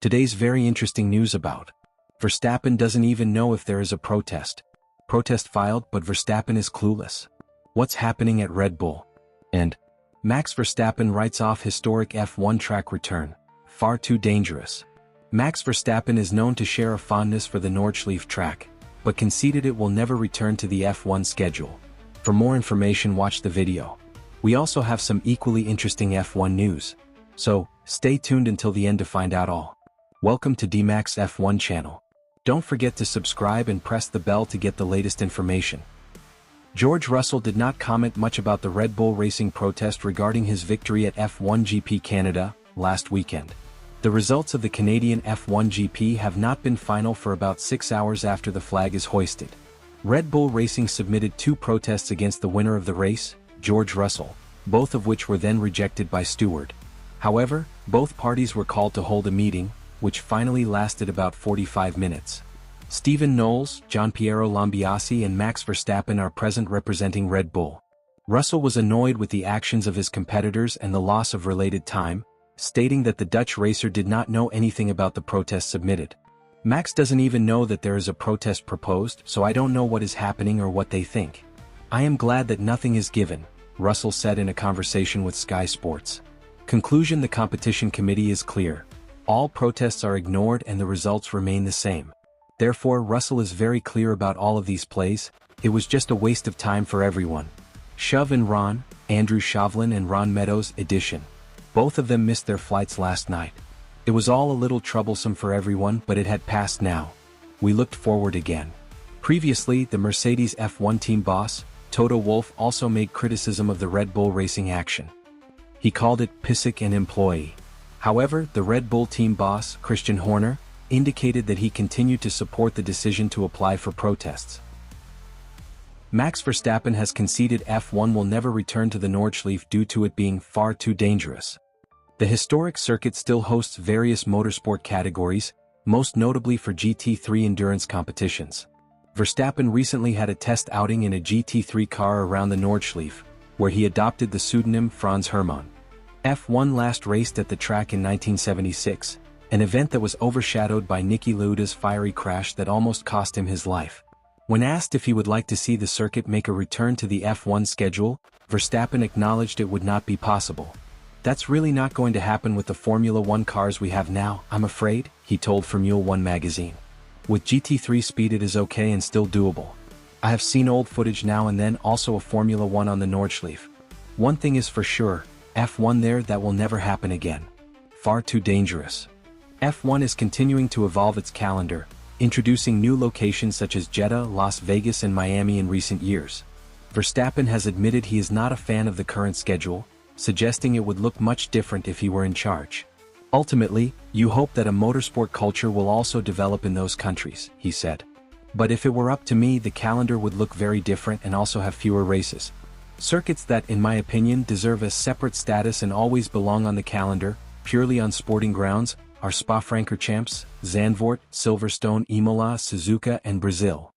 Today's very interesting news about Verstappen doesn't even know if there is a protest. Protest filed, but Verstappen is clueless. What's happening at Red Bull? And Max Verstappen writes off historic F1 track return. Far too dangerous. Max Verstappen is known to share a fondness for the Nordschleife track, but conceded it will never return to the F1 schedule. For more information, watch the video. We also have some equally interesting F1 news. So, stay tuned until the end to find out all. Welcome to DMAX F1 channel. Don't forget to subscribe and press the bell to get the latest information. George Russell did not comment much about the Red Bull Racing protest regarding his victory at F1 GP Canada last weekend. The results of the Canadian F1 GP have not been final for about 6 hours after the flag is hoisted. Red Bull Racing submitted 2 protests against the winner of the race, George Russell, both of which were then rejected by steward. However, both parties were called to hold a meeting, which finally lasted about 45 minutes. Stephen Knowles, Gianpiero Lambiase and Max Verstappen are present representing Red Bull. Russell was annoyed with the actions of his competitors and the loss of related time, stating that the Dutch racer did not know anything about the protest submitted. Max doesn't even know that there is a protest proposed, so I don't know what is happening or what they think. I am glad that nothing is given, Russell said in a conversation with Sky Sports. Conclusion: the competition committee is clear. All protests are ignored and the results remain the same. Therefore, Russell is very clear about all of these plays. It was just a waste of time for everyone. Shove and Ron, Andrew Shovlin and Ron Meadows edition. Both of them missed their flights last night. It was all a little troublesome for everyone, but it had passed now. We looked forward again. Previously, the Mercedes F1 team boss, Toto Wolff, also made criticism of the Red Bull Racing action. He called it pissig and employee. However, the Red Bull team boss, Christian Horner, indicated that he continued to support the decision to apply for protests. Max Verstappen has conceded F1 will never return to the Nordschleife due to it being far too dangerous. The historic circuit still hosts various motorsport categories, most notably for GT3 endurance competitions. Verstappen recently had a test outing in a GT3 car around the Nordschleife, where he adopted the pseudonym Franz Hermann. F1 last raced at the track in 1976, an event that was overshadowed by Niki Lauda's fiery crash that almost cost him his life. When asked if he would like to see the circuit make a return to the F1 schedule, Verstappen acknowledged it would not be possible. "That's really not going to happen with the Formula 1 cars we have now, I'm afraid," he told Formula 1 magazine. "With GT3 speed it is okay and still doable. I have seen old footage now and then, also a Formula 1 on the Nordschleife. One thing is for sure, F1 there, that will never happen again. Far too dangerous." F1 is continuing to evolve its calendar, introducing new locations such as Jeddah, Las Vegas and Miami in recent years. Verstappen has admitted he is not a fan of the current schedule, suggesting it would look much different if he were in charge. "Ultimately, you hope that a motorsport culture will also develop in those countries," he said. "But if it were up to me, the calendar would look very different and also have fewer races. Circuits that, in my opinion, deserve a separate status and always belong on the calendar, purely on sporting grounds, are Spa-Francorchamps, Zandvoort, Silverstone, Imola, Suzuka and Brazil."